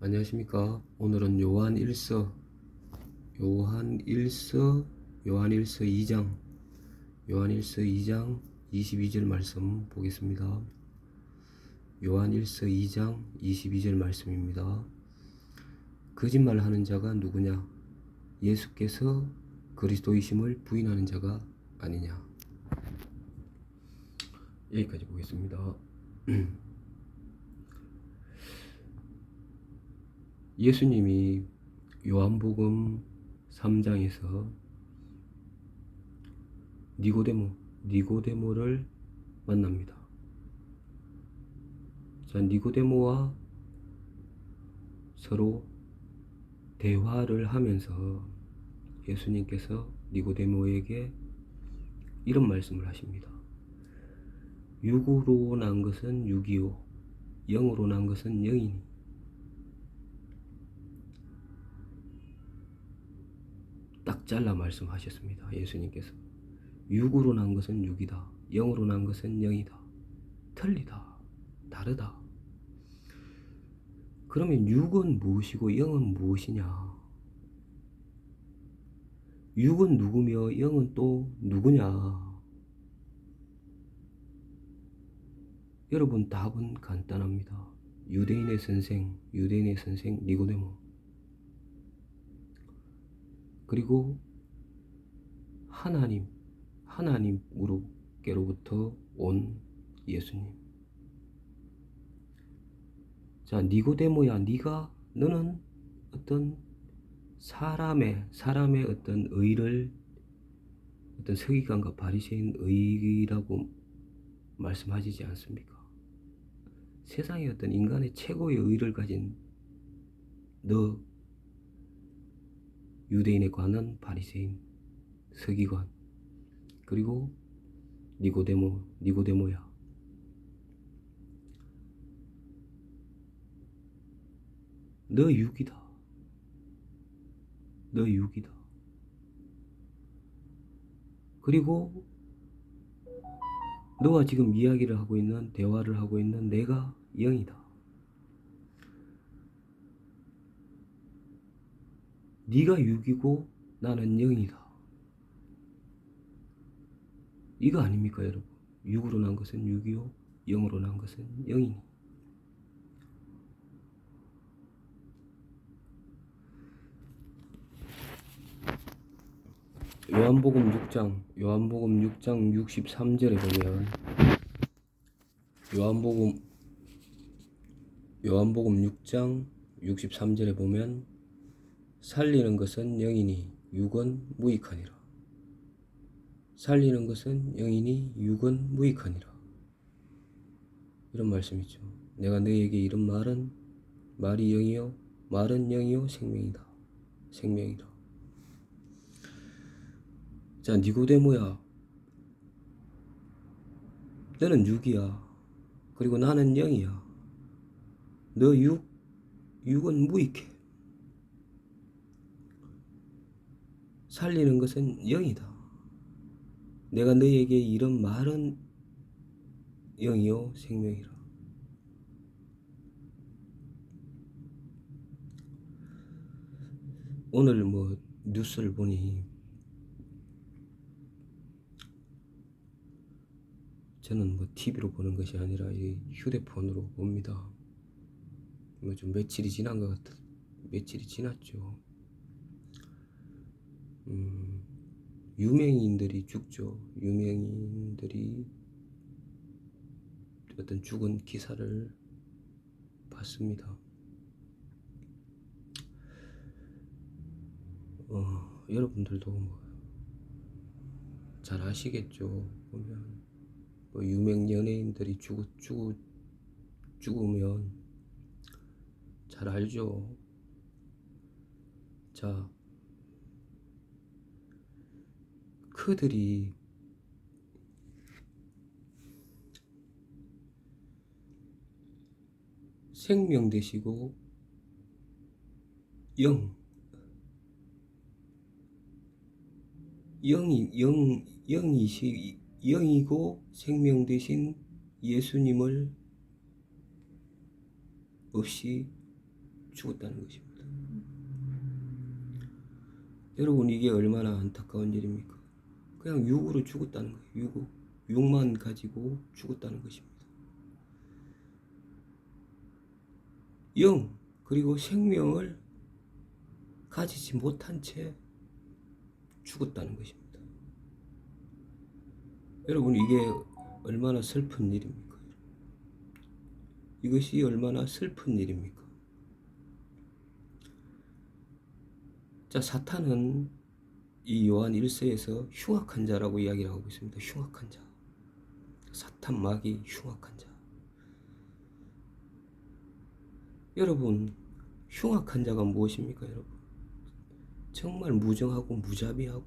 안녕하십니까. 오늘은 요한일서 2장 22절 말씀 보겠습니다. 요한일서 2장 22절 말씀입니다. 거짓말하는 자가 누구냐? 예수께서 그리스도이심을 부인하는 자가 아니냐? 여기까지 보겠습니다. 예수님이 요한복음 3장에서 니고데모를 만납니다. 자, 니고데모와 서로 대화를 하면서 예수님께서 니고데모에게 이런 말씀을 하십니다. 육으로 난 것은 육이요, 영으로 난 것은 영이니. 딱 잘라 말씀하셨습니다. 예수님께서 육으로 난 것은 육이다, 영으로 난 것은 영이다. 틀리다, 다르다. 그러면 육은 무엇이고 영은 무엇이냐? 육은 누구며 영은 또 누구냐? 여러분, 답은 간단합니다. 유대인의 선생 니고데모, 그리고 하나님으로부터 온 예수님. 자, 니고데모야, 너는 어떤 사람의 어떤 의를, 어떤 서기관과 바리새인 의라고 말씀하시지 않습니까? 세상의 어떤 인간의 최고의 의를 가진 너, 유대인에 관한 바리새인, 서기관, 그리고 니고데모야. 너 육이다. 그리고 너와 지금 대화를 하고 있는 내가 영이다. 네가 육이고 나는 영이다. 이거 아닙니까, 여러분? 육으로 난 것은 육이요, 영으로 난 것은 영이니. 요한복음 6장 63절에 보면, 요한복음 6장 63절에 보면, 살리는 것은 영이니 육은 무익하니라. 살리는 것은 영이니 육은 무익하니라. 이런 말씀이죠. 내가 너희에게 이런 말이 영이요, 말은 영이요 생명이다. 자, 니고데모야, 너는 육이야. 그리고 나는 영이야. 너 육은 무익해. 살리는 것은 영이다. 내가 너희에게 이런 말은 영이요 생명이라. 오늘 뉴스를 보니, 저는 TV로 보는 것이 아니라 이 휴대폰으로 봅니다. 좀 며칠이 지났죠. 유명인들이 죽죠. 유명인들이 어떤 죽은 기사를 봤습니다. 여러분들도 잘 아시겠죠. 보면 유명 연예인들이 죽으면 잘 알죠. 자, 그들이 생명 되시고 영이고 생명 되신 예수님을 없이 죽었다는 것입니다. 여러분, 이게 얼마나 안타까운 일입니까? 그냥 육으로 죽었다는 거예요. 육만 가지고 죽었다는 것입니다. 영, 그리고 생명을 가지지 못한 채 죽었다는 것입니다. 여러분, 이게 얼마나 슬픈 일입니까? 이것이 얼마나 슬픈 일입니까? 자, 사탄은 이 요한 1서에서 흉악한 자라고 이야기를 하고 있습니다. 흉악한 자. 사탄 마귀 흉악한 자. 여러분, 흉악한 자가 무엇입니까, 여러분? 정말 무정하고 무자비하고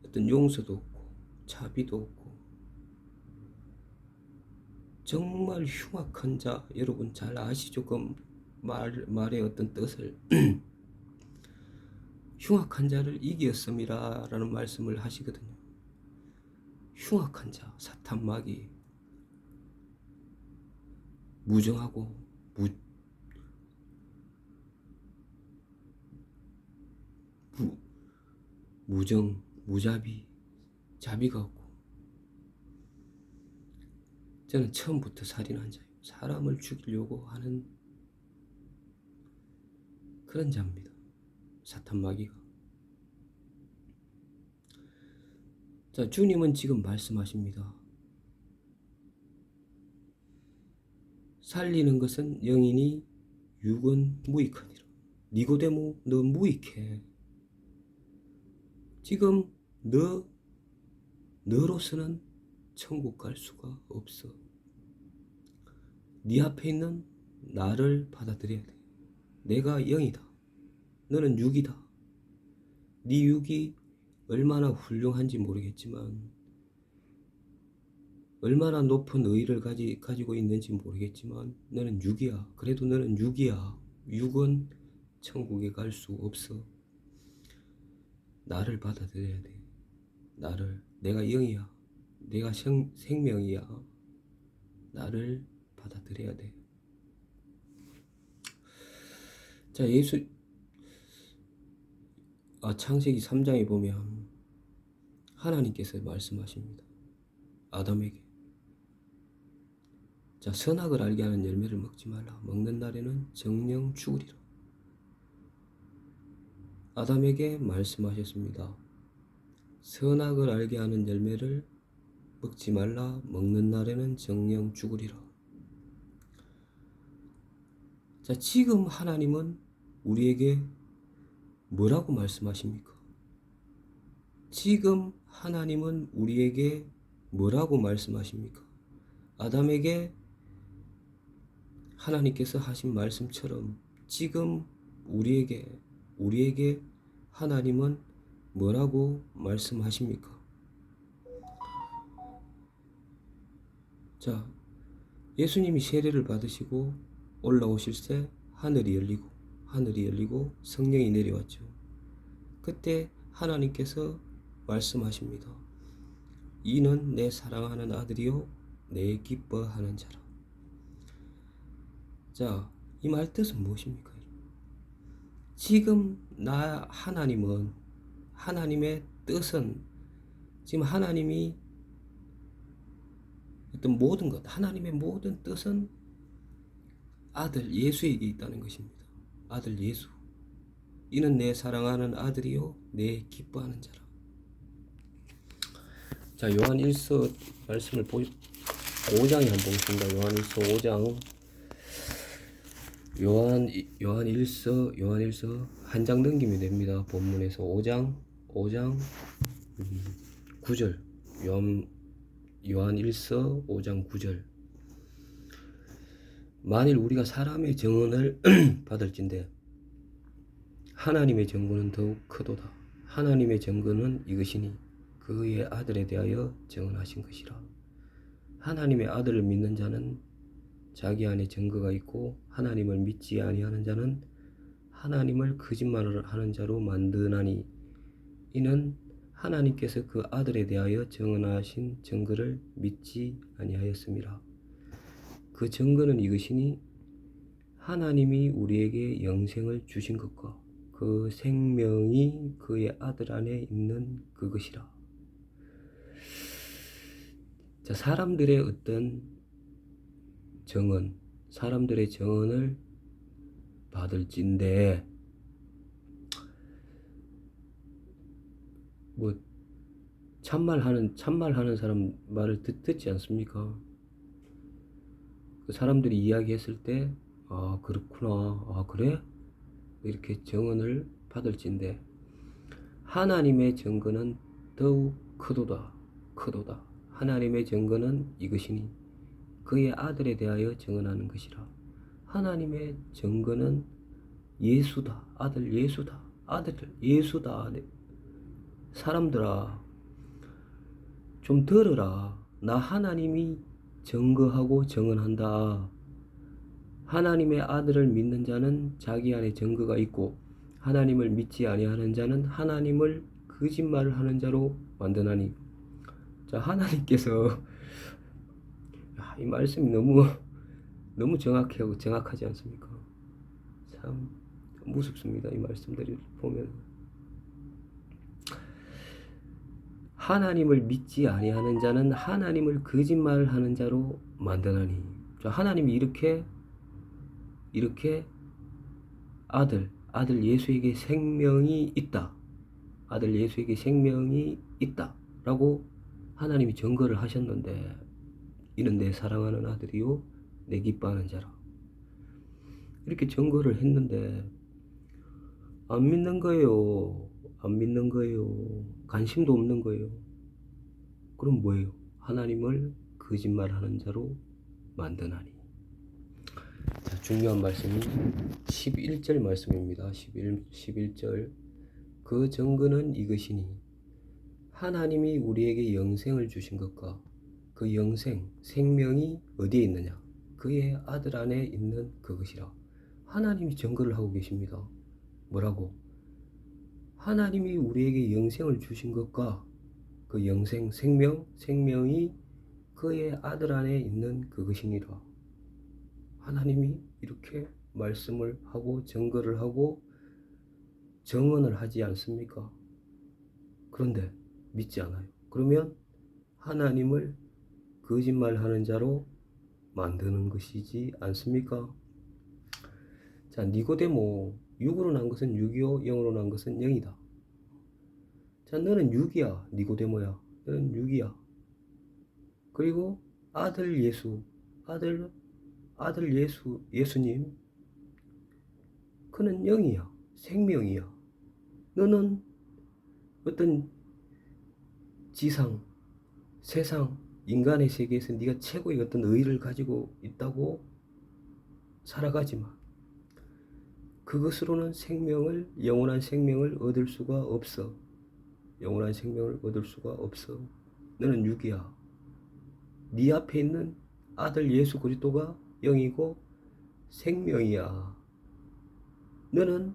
어떤 용서도 없고 자비도 없고 정말 흉악한 자. 여러분 잘 아시죠? 그 말의 어떤 뜻을. 흉악한 자를 이기었음이라 라는 말씀을 하시거든요. 흉악한 자, 사탄 마귀, 무정하고 무정, 무자비, 자비가 없고. 저는 처음부터 살인한 자예요. 사람을 죽이려고 하는 그런 자입니다. 사탄 마귀가. 자, 주님은 지금 말씀하십니다. 살리는 것은 영이니 육은 무익하니라. 니고데모, 너 무익해. 지금 너로서는 천국 갈 수가 없어. 네 앞에 있는 나를 받아들여야 돼. 내가 영이다. 너는 육이다. 네 육이 얼마나 훌륭한지 모르겠지만, 얼마나 높은 의의를 가지고 있는지 모르겠지만, 너는 육이야. 그래도 너는 육이야. 육은 천국에 갈 수 없어. 나를 받아들여야 돼. 나를. 내가 영이야. 내가 생명이야. 나를 받아들여야 돼. 자, 창세기 3장에 보면 하나님께서 말씀하십니다. 아담에게. 자, 선악을 알게 하는 열매를 먹지 말라. 먹는 날에는 정령 죽으리라. 아담에게 말씀하셨습니다. 선악을 알게 하는 열매를 먹지 말라. 먹는 날에는 정령 죽으리라. 자, 지금 하나님은 우리에게 뭐라고 말씀하십니까? 지금 하나님은 우리에게 뭐라고 말씀하십니까? 아담에게 하나님께서 하신 말씀처럼 지금 우리에게 하나님은 뭐라고 말씀하십니까? 자, 예수님이 세례를 받으시고 올라오실 때 하늘이 열리고 성령이 내려왔죠. 그때 하나님께서 말씀하십니다. 이는 내 사랑하는 아들이요 내 기뻐하는 자라. 자, 이 말 뜻은 무엇입니까? 지금 하나님의 뜻은 지금 하나님이 어떤 모든 것, 하나님의 모든 뜻은 아들 예수에게 있다는 것입니다. 아들 예수. 이는 내 사랑하는 아들이요 내 기뻐하는 자라. 자, 요한 1서 말씀을 5장에 한번 보겠습니다. 요한 1서 5장. 요한 1서 한 장 넘기면 됩니다. 본문에서 5장 9절. 요한 1서 5장 9절. 만일 우리가 사람의 증언을 받을진대 하나님의 증거는 더욱 크도다. 하나님의 증거는 이것이니 그의 아들에 대하여 증언하신 것이라. 하나님의 아들을 믿는 자는 자기 안에 증거가 있고 하나님을 믿지 아니하는 자는 하나님을 거짓말을 하는 자로 만드나니 이는 하나님께서 그 아들에 대하여 증언하신 증거를 믿지 아니하였음이라. 그 증거는 이것이니 하나님이 우리에게 영생을 주신 것과 그 생명이 그의 아들 안에 있는 그것이라. 자, 사람들의 어떤 정언, 사람들의 정언을 받을진데 뭐 참말하는 사람 말을 듣지 않습니까? 그 사람들이 이야기했을 때 아 그렇구나, 아 그래? 이렇게 정언을 받을진데 하나님의 증거는 더욱 크도다. 하나님의 증거는 이것이니 그의 아들에 대하여 증언하는 것이라. 하나님의 증거는 예수다. 아들 예수다. 아들 예수다. 사람들아 좀 들으라. 나 하나님이 증거하고 증언한다. 하나님의 아들을 믿는 자는 자기 안에 증거가 있고 하나님을 믿지 아니하는 자는 하나님을 거짓말을 하는 자로 만드나니. 자, 하나님께서 이 말씀이 너무 정확하지 않습니까? 참 무섭습니다. 이 말씀들을 보면 하나님을 믿지 아니하는 자는 하나님을 거짓말을 하는 자로 만드나니. 자, 하나님이 이렇게 아들 예수에게 생명이 있다. 아들 예수에게 생명이 있다. 라고 하나님이 증거를 하셨는데 이는 내 사랑하는 아들이요 내 기뻐하는 자라. 이렇게 증거를 했는데 안 믿는 거예요. 안 믿는 거예요. 관심도 없는 거예요. 그럼 뭐예요? 하나님을 거짓말하는 자로 만드나니. 자, 중요한 말씀이 11절 말씀입니다. 11절. 그 증거는 이것이니 하나님이 우리에게 영생을 주신 것과 그 생명이 어디에 있느냐? 그의 아들 안에 있는 그것이라. 하나님이 증거를 하고 계십니다. 뭐라고? 하나님이 우리에게 영생을 주신 것과 그 생명이 그의 아들 안에 있는 그것이니라. 하나님이 이렇게 말씀을 하고 증거를 하고 정언을 하지 않습니까? 그런데 믿지 않아요. 그러면 하나님을 거짓말하는 자로 만드는 것이지 않습니까? 자, 니고데모, 육으로 난 것은 6이요 영으로 난 것은 0이다. 자, 너는 6이야. 니고데모야. 너는 6이야. 그리고 아들 예수님, 그는 0이야. 생명이야. 너는 어떤 세상, 인간의 세계에서 네가 최고의 어떤 의의를 가지고 있다고 살아가지만 그것으로는 영원한 생명을 얻을 수가 없어. 영원한 생명을 얻을 수가 없어. 너는 6이야. 네 앞에 있는 아들 예수 그리스도가 0이고 생명이야. 너는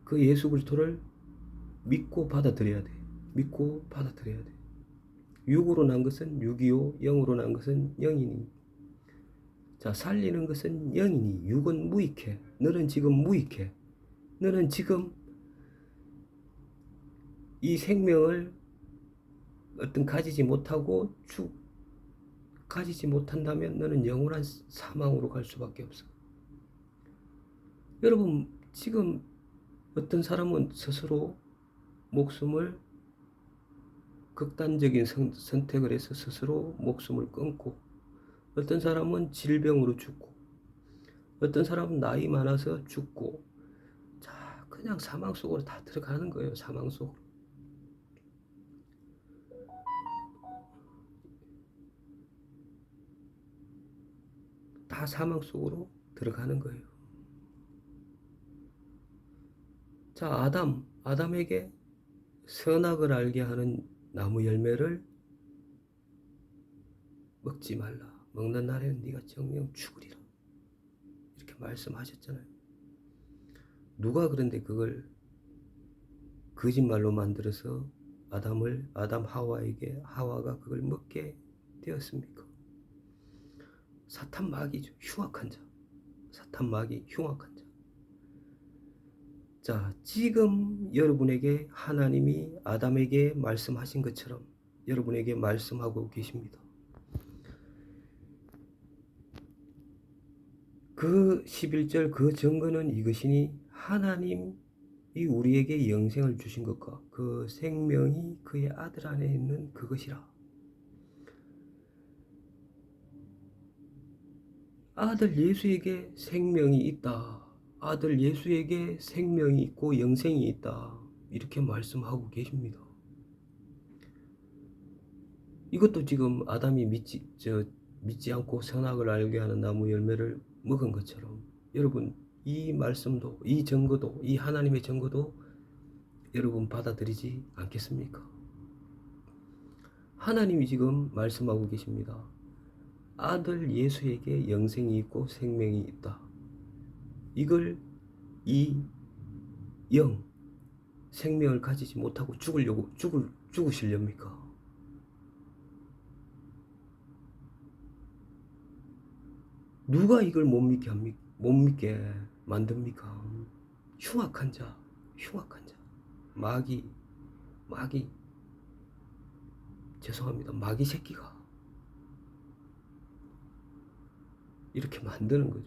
그 예수 그리스도를 믿고 받아들여야 돼. 6으로 난 것은 6이요 0으로 난 것은 0이니. 자, 살리는 것은 0이니 6은 무익해. 너는 지금 무익해. 너는 지금 이 생명을 가지지 못한다면 너는 영원한 사망으로 갈 수밖에 없어. 여러분, 지금 어떤 사람은 스스로 목숨을 극단적인 선택을 해서 스스로 목숨을 끊고, 어떤 사람은 질병으로 죽고, 어떤 사람은 나이 많아서 죽고, 자, 그냥 사망 속으로 다 들어가는 거예요. 사망 속으로. 다 사망 속으로 들어가는 거예요. 자, 아담에게 선악을 알게 하는 나무 열매를 먹지 말라. 먹는 날에는 네가 정령 죽으리라. 이렇게 말씀하셨잖아요. 누가 그런데 그걸 거짓말로 만들어서 하와가 그걸 먹게 되었습니까? 사탄 마귀죠. 흉악한 자. 사탄 마귀 흉악한 자. 자, 지금 여러분에게 하나님이 아담에게 말씀하신 것처럼 여러분에게 말씀하고 계십니다. 그 11절 그 증거는 이것이니 하나님이 우리에게 영생을 주신 것과 그 생명이 그의 아들 안에 있는 그것이라. 아들 예수에게 생명이 있다. 아들 예수에게 생명이 있고 영생이 있다. 이렇게 말씀하고 계십니다. 이것도 지금 아담이 믿지 않고 선악을 알게 하는 나무 열매를 먹은 것처럼 여러분 이 말씀도 이 증거도 이 하나님의 증거도 여러분 받아들이지 않겠습니까? 하나님이 지금 말씀하고 계십니다. 아들 예수에게 영생이 있고 생명이 있다. 이걸 이 영 생명을 가지지 못하고 죽으시렵니까? 누가 이걸 못 믿게 만듭니까? 흉악한 자, 마귀, 죄송합니다. 마귀 새끼가 이렇게 만드는 거죠.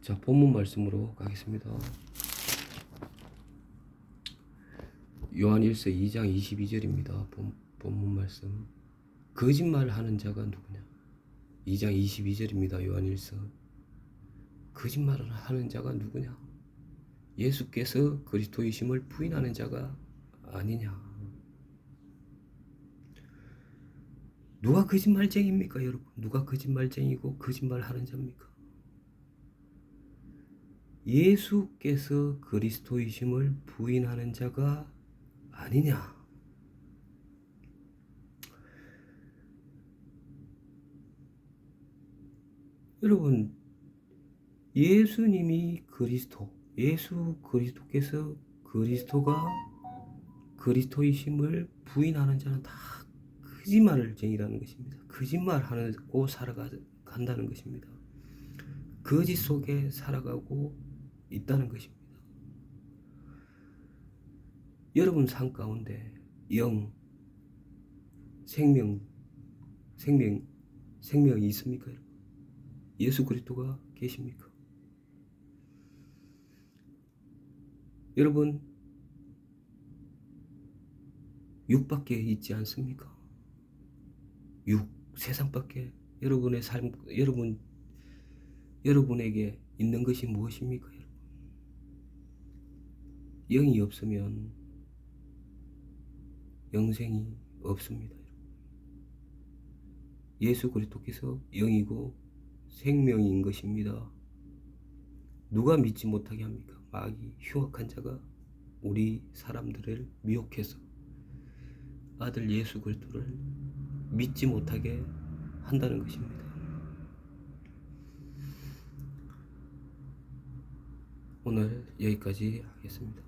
자, 본문 말씀으로 가겠습니다. 요한일서 2장 22절입니다. 본문 말씀. 거짓말 하는 자가 누구냐? 2장 22절입니다. 요한일서. 거짓말을 하는 자가 누구냐? 예수께서 그리스도이심을 부인하는 자가 아니냐? 누가 거짓말쟁이입니까, 여러분? 누가 거짓말쟁이고 거짓말하는 자입니까? 예수께서 그리스도이심을 부인하는 자가 아니냐? 여러분, 예수님이 예수 그리스도께서 그리스도가 그리스도이심을 부인하는 자는 다 거짓말쟁이라는 것입니다. 거짓말하고 살아간다는 것입니다. 거짓 속에 살아가고 있다는 것입니다. 여러분 삶 가운데 생명이 있습니까? 예수 그리스도가 계십니까? 여러분 육밖에 있지 않습니까? 세상밖에 여러분의 삶, 여러분에게 있는 것이 무엇입니까? 여러분? 영이 없으면 영생이 없습니다. 예수 그리스도께서 영이고 생명인 것입니다. 누가 믿지 못하게 합니까? 마귀 흉악한 자가 우리 사람들을 미혹해서 아들 예수 그리스도를 믿지 못하게 한다는 것입니다. 오늘 여기까지 하겠습니다.